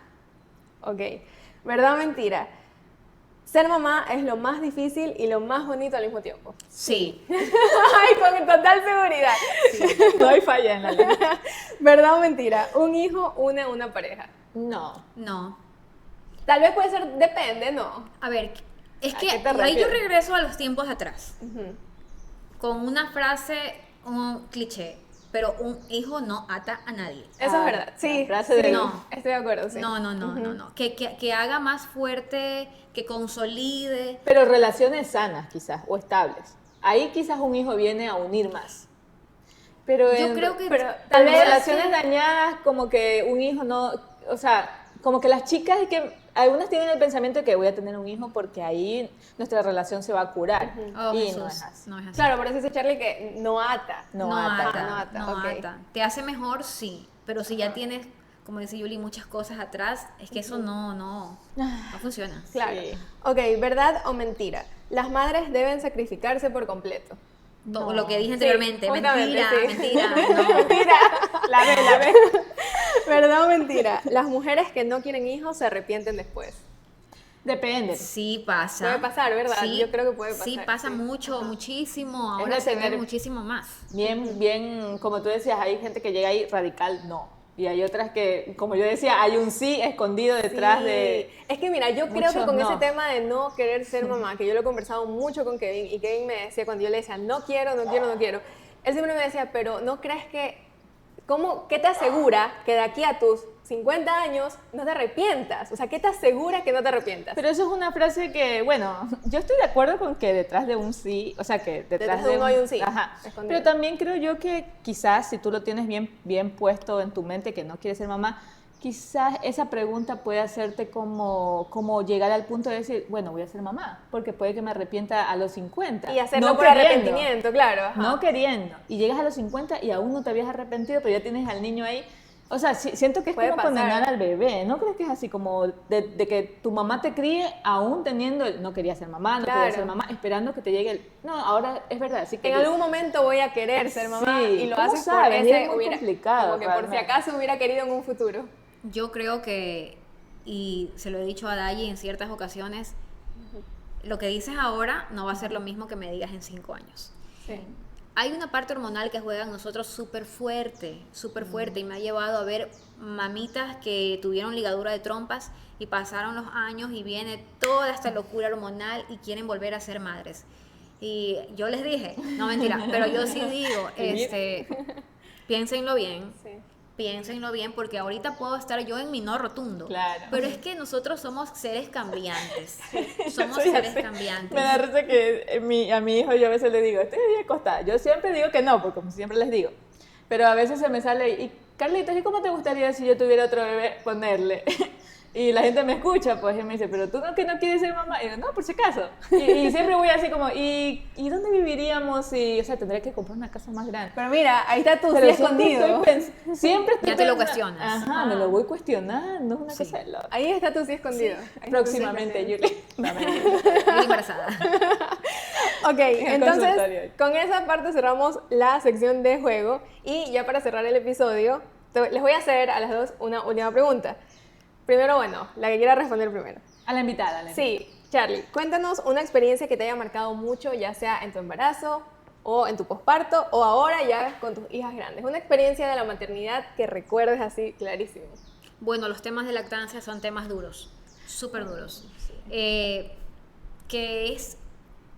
Ok. ¿Verdad o mentira? Ser mamá es lo más difícil y lo más bonito al mismo tiempo. Sí. Ay, con total seguridad. No hay falla en la ley. ¿Verdad o mentira? Un hijo une una pareja. No. No. Tal vez puede ser, depende, ¿no? A ver, es ¿A que qué te ahí yo refieres? regreso a los tiempos atrás. Con una frase, un cliché. Pero un hijo no ata a nadie. Eso Ah, es verdad. Sí, la frase de- No. estoy de acuerdo, sí. No, no, no, no, no. Que haga más fuerte, que consolide. Pero relaciones sanas, quizás, o estables. Ahí quizás un hijo viene a unir más. Pero Yo en, creo que pero tal tal vez vez relaciones dañadas, como que un hijo no, o sea, como que las chicas, es que algunas tienen el pensamiento de que voy a tener un hijo porque ahí nuestra relación se va a curar. Oh, Y Jesús, no es así. no es así. Claro, por eso dice Charlie que no ata. No No ata. ata, no ata, no ok. ata. Te hace mejor, sí, pero si ya tienes, como dice Yuli, muchas cosas atrás, es que eso no funciona. Claro. Sí. Ok, ¿verdad o mentira? Las madres deben sacrificarse por completo. Todo No. lo que dije Sí, anteriormente, justamente, mentira, sí. mentira, no. Mentira. La ve. ¿Verdad o mentira? Las mujeres que no quieren hijos se arrepienten después. Depende. Sí pasa. Puede pasar, ¿verdad? Yo creo que puede Sí, pasar, pasa sí. mucho, muchísimo. Es Ahora de se ve tener- muchísimo más. Bien, como tú decías, hay gente que llega ahí radical, no. Y hay otras que, como yo decía, hay un sí escondido detrás Sí. de... Es que mira, yo creo que Muchos con no. ese tema de no querer ser mamá, que yo lo he conversado mucho con Kevin, y Kevin me decía cuando yo le decía, no quiero, él siempre me decía, pero ¿no crees que, qué te asegura que de aquí a tus 50 años no te arrepientas? O sea, ¿qué te asegura que no te arrepientas? Pero eso es una frase que, bueno, yo estoy de acuerdo con que detrás de un sí, o sea, que detrás de un no hay un sí, Ajá. escondido. Pero también creo yo que quizás si tú lo tienes bien puesto en tu mente que no quieres ser mamá, quizás esa pregunta puede hacerte como llegar al punto de decir, bueno, voy a ser mamá, porque puede que me arrepienta a los 50. Y hacerlo no por queriendo, arrepentimiento, claro. Ajá. No queriendo. Y llegas a los 50 y aún no te habías arrepentido, pero ya tienes al niño ahí. O sea, siento que es Puede como pasar. condenar al bebé. ¿No crees que es así como de que tu mamá te críe aún teniendo no quería ser mamá, no Claro. quería ser mamá, esperando que te llegue el... No, ahora es verdad, así que... En algún momento voy a querer ser mamá Sí, y lo ¿cómo haces sabes? por Y ese es muy complicado, como que por si realmente. acaso hubiera querido en un futuro. Yo creo que, y se lo he dicho a Dayi en ciertas ocasiones, lo que dices ahora no va a ser lo mismo que me digas en 5 años. Sí. Hay una parte hormonal que juega en nosotros súper fuerte, y me ha llevado a ver mamitas que tuvieron ligadura de trompas y pasaron los años y viene toda esta locura hormonal y quieren volver a ser madres. Y yo les dije, no mentira, pero yo sí digo, piénsenlo bien. Sí. Piénsenlo bien, porque ahorita puedo estar yo en mi no rotundo. Claro. Pero es que nosotros somos seres cambiantes. Somos Soy seres así. cambiantes. Me da risa que a mi hijo yo a veces le digo, estoy bien acostada. Yo siempre digo que no, porque como siempre les digo. Pero a veces se me sale, y Carlitos, ¿y cómo te gustaría si yo tuviera otro bebé ponerle? Y la gente me escucha, pues, y me dice, pero tú no, que no quieres ser mamá. Y yo, no, por si acaso. Y siempre voy así como, ¿y dónde viviríamos? Y, o sea, tendría que comprar una casa más grande. Pero mira, ahí está tu sí Pero escondido. siempre estoy Ya te lo pensando- cuestionas. Ajá, me lo voy cuestionando, es una Sí. cosa de loca. Ahí está tu sí escondido. Ahí está tu sí Próximamente, escondido. Yuli. No, mentira. Estoy embarazada. Ok, entonces consultorio. con esa parte cerramos la sección de juego y ya para cerrar el episodio les voy a hacer a las dos una última pregunta. Primero, bueno, la que quiera responder primero. A la invitada, Sí, Charlie, cuéntanos una experiencia que te haya marcado mucho, ya sea en tu embarazo o en tu posparto o ahora ya con tus hijas grandes. Una experiencia de la maternidad que recuerdes así clarísimo. Bueno, los temas de lactancia son temas duros, súper duros. Que es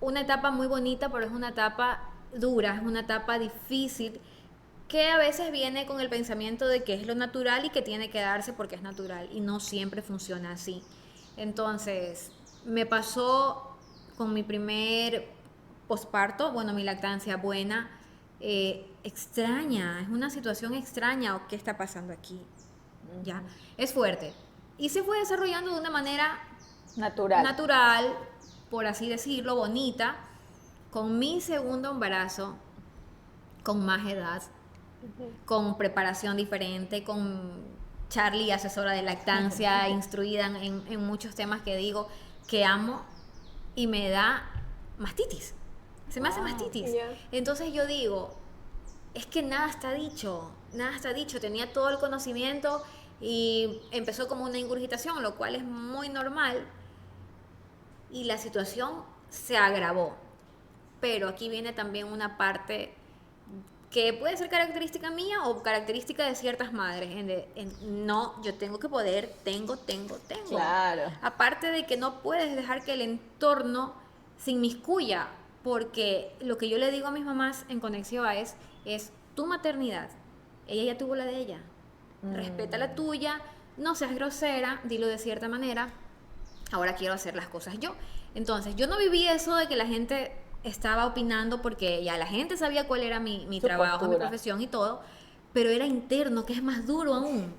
una etapa muy bonita, pero es una etapa dura, es una etapa difícil, que a veces viene con el pensamiento de que es lo natural y que tiene que darse porque es natural, y no siempre funciona así. Entonces, me pasó con mi primer posparto, bueno, mi lactancia buena, extraña, es una situación extraña, o qué está pasando aquí, ya, es fuerte. Y se fue desarrollando de una manera Natural. natural, por así decirlo, bonita, con mi segundo embarazo, con más edad, con preparación diferente, con Charlie, asesora de lactancia, instruida en muchos temas que digo que amo, y me da mastitis. Se me hace mastitis. Ya. Entonces yo digo, es que nada está dicho, nada está dicho. Tenía todo el conocimiento y empezó como una ingurgitación, lo cual es muy normal, y la situación se agravó. Pero aquí viene también una parte que puede ser característica mía o característica de ciertas madres. No, yo tengo que poder, tengo. Claro. Aparte de que no puedes dejar que el entorno se inmiscuya, porque lo que yo le digo a mis mamás en Conexión es tu maternidad. Ella ya tuvo la de ella. Respeta la tuya, no seas grosera, dilo de cierta manera. Ahora quiero hacer las cosas yo. Entonces, yo no viví eso de que la gente estaba opinando, porque ya la gente sabía cuál era mi Su trabajo, mi postura. profesión y todo, pero era interno, que es más duro aún.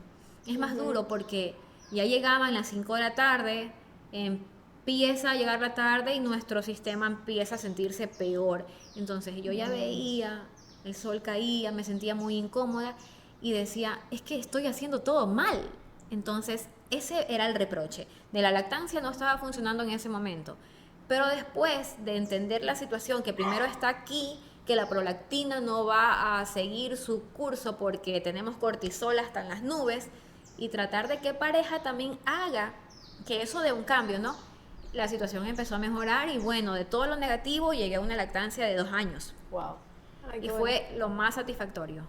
Es más duro porque ya llegaban las 5 de la tarde, empieza a llegar la tarde y nuestro sistema empieza a sentirse peor. Entonces yo ya veía, el sol caía, me sentía muy incómoda y decía, es que estoy haciendo todo mal. Entonces ese era el reproche. De la lactancia no estaba funcionando en ese momento. Pero después de entender la situación, que primero está aquí, que la prolactina no va a seguir su curso porque tenemos cortisol hasta en las nubes, y tratar de que pareja también haga que eso dé un cambio, ¿no? La situación empezó a mejorar y bueno, de todo lo negativo llegué a una lactancia de 2 años. Wow. Ay, qué Y bueno. fue lo más satisfactorio.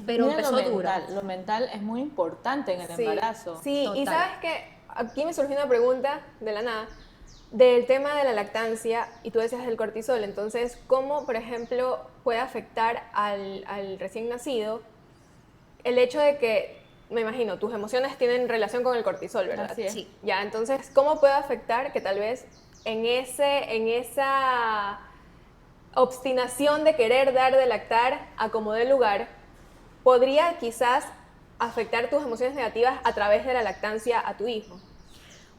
Pero Mira, empezó duro. Lo mental es muy importante en el Sí, embarazo. sí, y Total. sabes que aquí me surgió una pregunta de la nada del tema de la lactancia, y tú decías del cortisol. Entonces, ¿cómo, por ejemplo, puede afectar al recién nacido el hecho de que, me imagino, tus emociones tienen relación con el cortisol, ¿verdad? Así es. Sí. Ya, entonces, ¿cómo puede afectar que tal vez en esa obstinación de querer dar de lactar a como dé lugar, podría quizás afectar tus emociones negativas a través de la lactancia a tu hijo?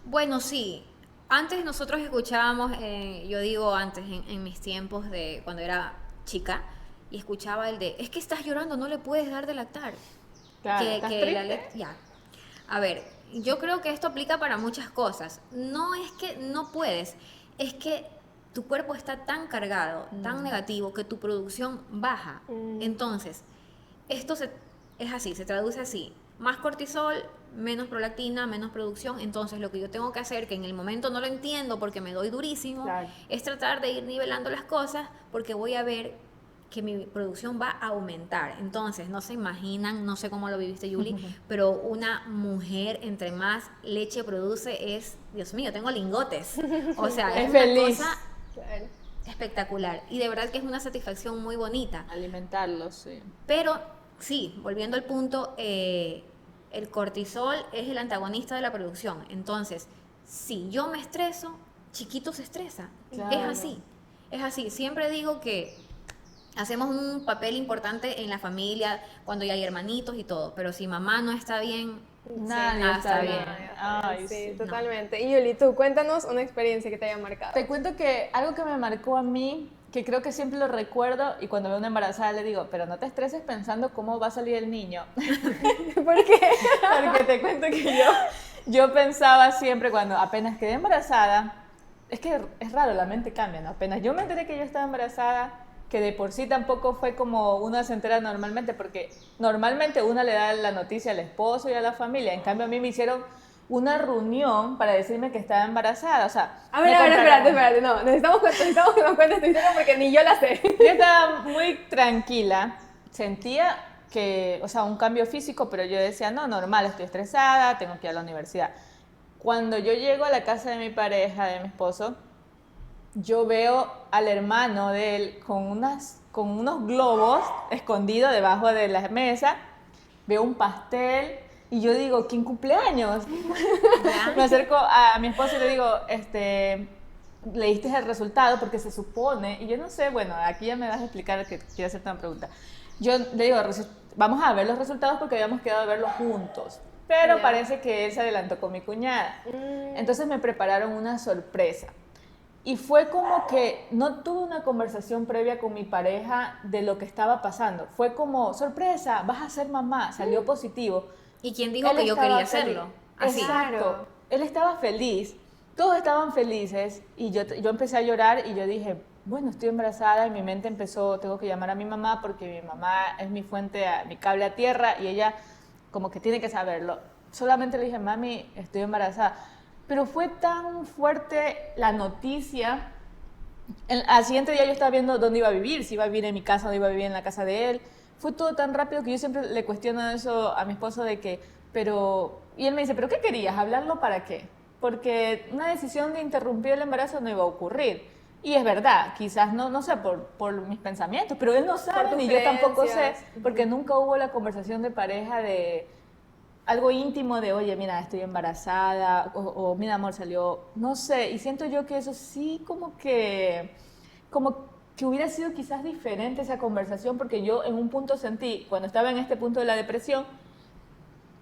Bueno, sí. Antes nosotros escuchábamos, yo digo antes, en mis tiempos de cuando era chica, y escuchaba el de, es que estás llorando, no le puedes dar de lactar. Claro, ¿estás triste? Ya. A ver, yo creo que esto aplica para muchas cosas. No es que no puedes, es que tu cuerpo está tan cargado, tan negativo, que tu producción baja. Entonces, es así, se traduce así. Más cortisol, menos prolactina, menos producción. Entonces, lo que yo tengo que hacer, que en el momento no lo entiendo porque me doy durísimo, Claro. es tratar de ir nivelando las cosas, porque voy a ver que mi producción va a aumentar. Entonces, no se imaginan, no sé cómo lo viviste, Julie, pero una mujer, entre más leche produce, es, Dios mío, tengo lingotes. O sea, Es es una feliz. cosa Claro. espectacular. Y de verdad que es una satisfacción muy bonita. Alimentarlos, sí. Pero, sí, volviendo al punto, el cortisol es el antagonista de la producción. Entonces, si yo me estreso, chiquito se estresa. Claro. Es así. Es así. Siempre digo que hacemos un papel importante en la familia cuando ya hay hermanitos y todo, pero si mamá no está bien, Nadie nada está está bien. bien. Ay, sí, sí. totalmente. Y Yuli, tú cuéntanos una experiencia que te haya marcado. Te cuento que algo que me marcó a mí, que creo que siempre lo recuerdo, y cuando veo una embarazada le digo, pero no te estreses pensando cómo va a salir el niño. ¿Por qué? Porque te cuento que yo pensaba siempre cuando apenas quedé embarazada, es que es raro, la mente cambia, ¿no? Apenas yo me enteré que yo estaba embarazada, que de por sí tampoco fue como uno se entera normalmente, porque normalmente uno le da la noticia al esposo y a la familia, en cambio a mí me hicieron una reunión para decirme que estaba embarazada, o sea... A ver, me contaron- espérate, no, necesitamos que nos cuentes tu historia porque ni yo la sé. Yo estaba muy tranquila, sentía que, o sea, un cambio físico, pero yo decía, no, normal, estoy estresada, tengo que ir a la universidad. Cuando yo llego a la casa de mi pareja, de mi esposo, yo veo al hermano de él con unos globos escondidos debajo de la mesa, veo un pastel y yo digo, ¿quién cumpleaños? Me acerco a mi esposo y le digo, leíste el resultado porque se supone, y yo no sé, bueno, aquí ya me vas a explicar que quiero hacerte una pregunta. Yo le digo, vamos a ver los resultados porque habíamos quedado a verlos juntos, pero Ya. parece que él se adelantó con mi cuñada. Entonces me prepararon una sorpresa. Y fue como que no tuve una conversación previa con mi pareja de lo que estaba pasando. Fue como, sorpresa, vas a ser mamá, salió positivo. ¿Y quién dijo Él que yo estaba quería feliz. hacerlo? Así. Exacto. Claro. Él estaba feliz, todos estaban felices y yo empecé a llorar y yo dije, bueno, estoy embarazada y mi mente empezó, tengo que llamar a mi mamá porque mi mamá es mi fuente, mi cable a tierra y ella como que tiene que saberlo. Solamente le dije, mami, estoy embarazada. Pero fue tan fuerte la noticia. Al siguiente día yo estaba viendo dónde iba a vivir, si iba a vivir en mi casa o iba a vivir en la casa de él. Fue todo tan rápido que yo siempre le cuestiono eso a mi esposo de que, pero... Y él me dice, ¿pero qué querías? ¿Hablarlo para qué? Porque una decisión de interrumpir el embarazo no iba a ocurrir. Y es verdad, quizás no sé por mis pensamientos, pero él no sabe, tus ni yo tampoco sé, creencias. porque nunca hubo la conversación de pareja de algo íntimo de, oye, mira, estoy embarazada, o mira, amor, salió, no sé, y siento yo que eso sí como que hubiera sido quizás diferente esa conversación, porque yo en un punto sentí, cuando estaba en este punto de la depresión,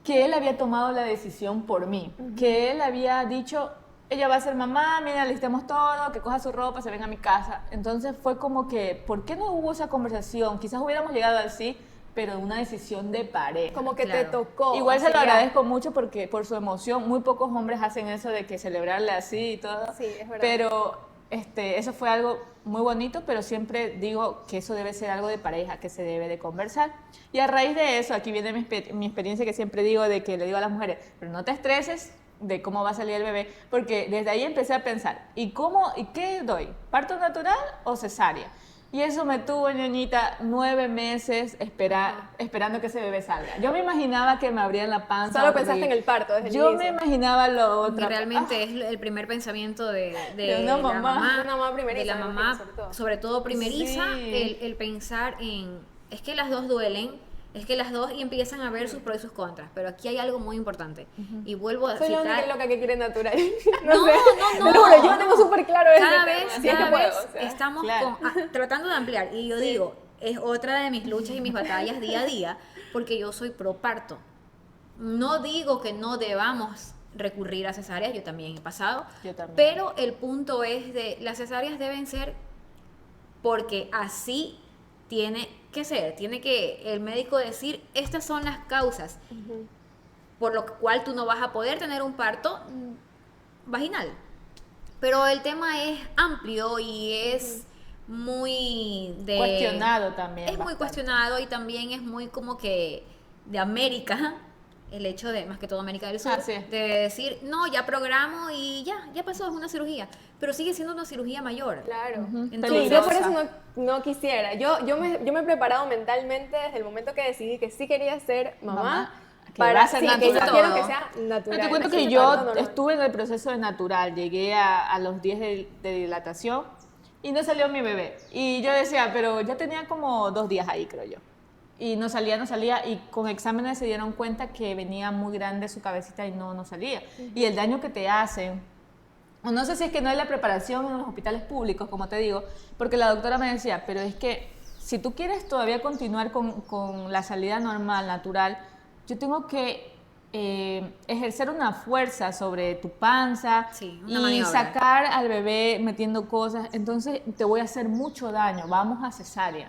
que él había tomado la decisión por mí, que él había dicho, ella va a ser mamá, mira, listemos todo, que coja su ropa, se venga a mi casa. Entonces fue como que, ¿por qué no hubo esa conversación? Quizás hubiéramos llegado al sí, pero una decisión de pareja. Como que te Claro. tocó. Igual se así lo ya. agradezco mucho porque por su emoción, muy pocos hombres hacen eso de que celebrarle así y todo. Sí, es verdad. Pero eso fue algo muy bonito, pero siempre digo que eso debe ser algo de pareja, que se debe de conversar. Y a raíz de eso, aquí viene mi experiencia que siempre digo de que le digo a las mujeres, pero no te estreses de cómo va a salir el bebé, porque desde ahí empecé a pensar, ¿y qué doy? ¿Parto natural o cesárea? Y eso me tuvo, ñoñita, 9 meses esperando que ese bebé salga. Yo me imaginaba que me abrían la panza. Solo pensaste en el parto desde el Yo inicio. me imaginaba lo Y otro. realmente es el primer pensamiento De una la mamá. De una mamá primeriza, de la me mamá, imagino, sobre todo primeriza, Sí. el pensar en, es que las dos duelen, es que las dos y empiezan a ver sus pros y sus contras, pero aquí hay algo muy importante, y vuelvo a Soy la única citar, loca que quiere natural. No, sé. no, Te lo juro, yo tengo súper claro ese cada tema. vez, Si es que cada puedo, vez o sea. estamos Claro. tratando de ampliar, y yo digo, es otra de mis luchas y mis batallas día a día, porque yo soy pro parto. No digo que no debamos recurrir a cesáreas, yo también he pasado, Yo también. pero el punto es de las cesáreas deben ser porque así tiene que ser, tiene que el médico decir, estas son las causas por lo cual tú no vas a poder tener un parto vaginal. Pero el tema es amplio y es muy Cuestionado también. Es muy bastante. cuestionado y también es muy como que de América, el hecho de, más que todo América del Sur, Ah, sí. de decir, no, ya programo y ya pasó, es una cirugía. Pero sigue siendo una cirugía mayor. Claro. Entonces- Sí, yo por eso no quisiera. Yo me he preparado mentalmente desde el momento que decidí que sí quería ser mamá. Que va a ser sí, que natural. yo quiero que sea natural. Te cuento así que de yo parto normal. estuve en el proceso de natural, llegué a los 10 de dilatación y no salió mi bebé. Y yo decía, pero ya tenía como 2 días ahí, creo yo. Y no salía y con exámenes se dieron cuenta que venía muy grande su cabecita y no salía. Y el daño que te hacen, o no sé si es que no hay la preparación en los hospitales públicos, como te digo, porque la doctora me decía, pero es que si tú quieres todavía continuar con la salida normal, natural, yo tengo que ejercer una fuerza sobre tu panza Sí, una y maniobra. sacar al bebé metiendo cosas, entonces te voy a hacer mucho daño, vamos a cesárea.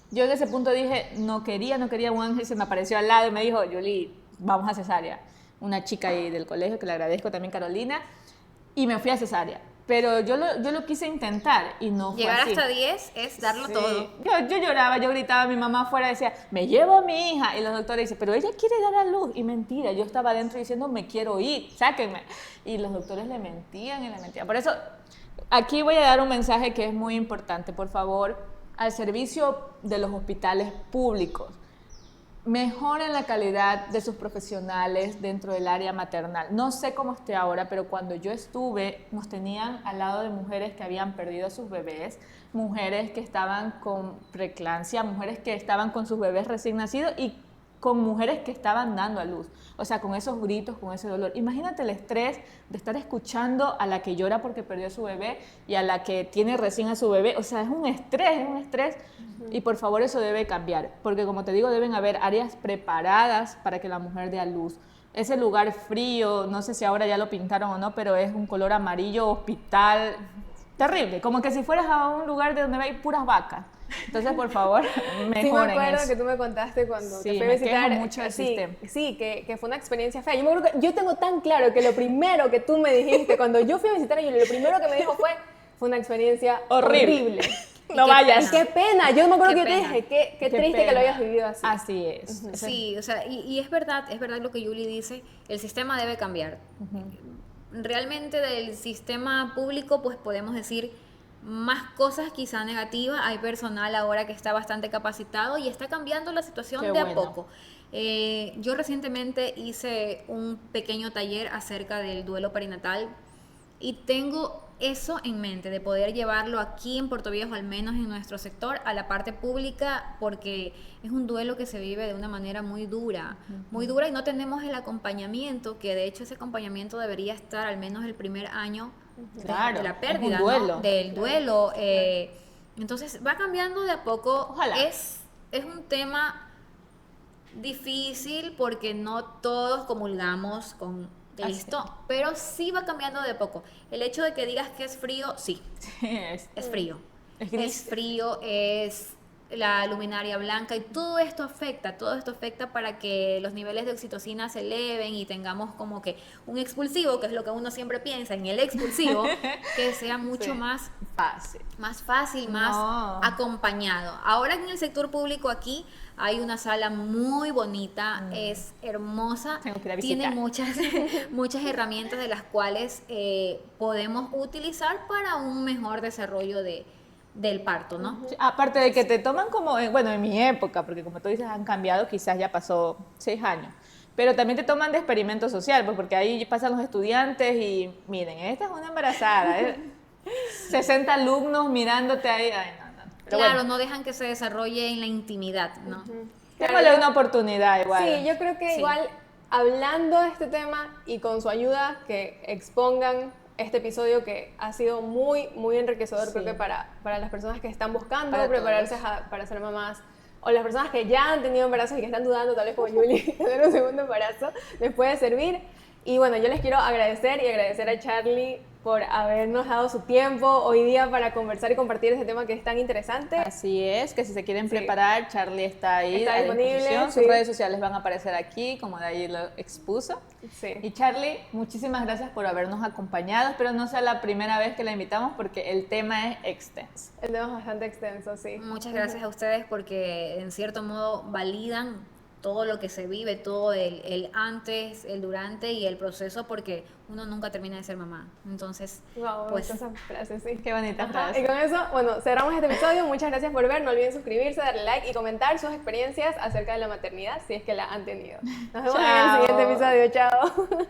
Yo en ese punto dije, no quería, un ángel se me apareció al lado y me dijo, Yuli, vamos a cesárea. Una chica ahí del colegio, que le agradezco también, Carolina, y me fui a cesárea. Pero yo lo quise intentar y no fue Llegar así. hasta 10 es darlo Sí. todo. Yo lloraba, yo gritaba, mi mamá afuera decía, me llevo a mi hija. Y los doctores dicen, pero ella quiere dar a luz. Y mentira, yo estaba adentro diciendo, me quiero ir, sáquenme. Y los doctores le mentían y le mentían. Por eso, aquí voy a dar un mensaje que es muy importante. Por favor, al servicio de los hospitales públicos, mejoren la calidad de sus profesionales dentro del área maternal. No sé cómo esté ahora, pero cuando yo estuve, nos tenían al lado de mujeres que habían perdido a sus bebés, mujeres que estaban con preeclampsia, mujeres que estaban con sus bebés recién nacidos y con mujeres que estaban dando a luz. O sea, con esos gritos, con ese dolor. Imagínate el estrés de estar escuchando a la que llora porque perdió a su bebé y a la que tiene recién a su bebé. O sea, es un estrés. Y por favor eso debe cambiar, porque como te digo, deben haber áreas preparadas para que la mujer dé a luz. Ese lugar frío, no sé si ahora ya lo pintaron o no, pero es un color amarillo, hospital, terrible, como que si fueras a un lugar de donde hay puras vacas. Entonces, por favor, mejoren Sí, me acuerdo eso. que tú me contaste cuando Sí, te fui a me visitar. quejo mucho del sí, sistema. sí, que fue una experiencia fea. Yo me acuerdo que yo tengo tan claro que lo primero que tú me dijiste cuando yo fui a visitar a Yuli, lo primero que me dijo fue una experiencia Horrible. horrible. No qué vayas. pena. Qué pena, yo me acuerdo Qué que yo te pena. dije, qué Qué triste que pena. lo hayas vivido así. Así es. Sí, o sea, y es verdad lo que Yuli dice, el sistema debe cambiar. Realmente del sistema público, pues podemos decir más cosas quizá negativas. Hay personal ahora que está bastante capacitado y está cambiando la situación Qué de a bueno. poco. Yo recientemente hice un pequeño taller acerca del duelo perinatal y tengo eso en mente, de poder llevarlo aquí en Puerto Viejo, al menos en nuestro sector, a la parte pública, porque es un duelo que se vive de una manera muy dura y no tenemos el acompañamiento, que de hecho ese acompañamiento debería estar al menos el primer año Claro, de la es un pérdida, ¿no? duelo. Del duelo. Entonces va cambiando de a poco. Ojalá. Es un tema difícil porque no todos comulgamos con Así esto, pero sí va cambiando de a poco. El hecho de que digas que es frío, sí, es frío. Es gris. Es frío, es la luminaria blanca y todo esto afecta para que los niveles de oxitocina se eleven y tengamos como que un expulsivo, que es lo que uno siempre piensa en el expulsivo, que sea mucho Sí. más Fácil. fácil, más No. acompañado. Ahora en el sector público aquí hay una sala muy bonita, es hermosa, Tengo que ir a tiene visitar. muchas herramientas de las cuales podemos utilizar para un mejor desarrollo del parto, ¿no? Sí, aparte de que te toman como, bueno, en mi época, porque como tú dices, han cambiado, quizás ya pasó 6 años, pero también te toman de experimento social, pues porque ahí pasan los estudiantes y miren, esta es una embarazada, 60 alumnos mirándote ahí, ay, no. Pero Claro, bueno, no dejan que se desarrolle en la intimidad, ¿no? démosle una oportunidad igual. Sí, yo creo que Sí. igual hablando de este tema y con su ayuda, que expongan este episodio que ha sido muy, muy enriquecedor, Sí. creo que para las personas que están buscando Para prepararse para ser mamás, o las personas que ya han tenido embarazos y que están dudando, tal vez como Yuli, tener un segundo embarazo, les puede servir. Y bueno, yo les quiero agradecer y agradecer a Charlie por habernos dado su tiempo hoy día para conversar y compartir este tema que es tan interesante. Así es, que si se quieren Sí. preparar, Charlie está ahí Está a disponible, disposición. sí. Sus redes sociales van a aparecer aquí, como de ahí lo expuso. Sí. Y Charlie, muchísimas gracias por habernos acompañado. Espero no sea la primera vez que la invitamos porque el tema es extenso. El tema es bastante extenso, sí. Muchas gracias a ustedes porque en cierto modo validan todo lo que se vive, todo el antes, el durante y el proceso, porque uno nunca termina de ser mamá. Entonces, Wow, pues esa frase, sí. Qué bonita Ajá, frase. y con eso, bueno, cerramos este episodio. Muchas gracias por ver. No olviden suscribirse, darle like y comentar sus experiencias acerca de la maternidad si es que la han tenido. Nos vemos en el Chao. siguiente episodio. Chao.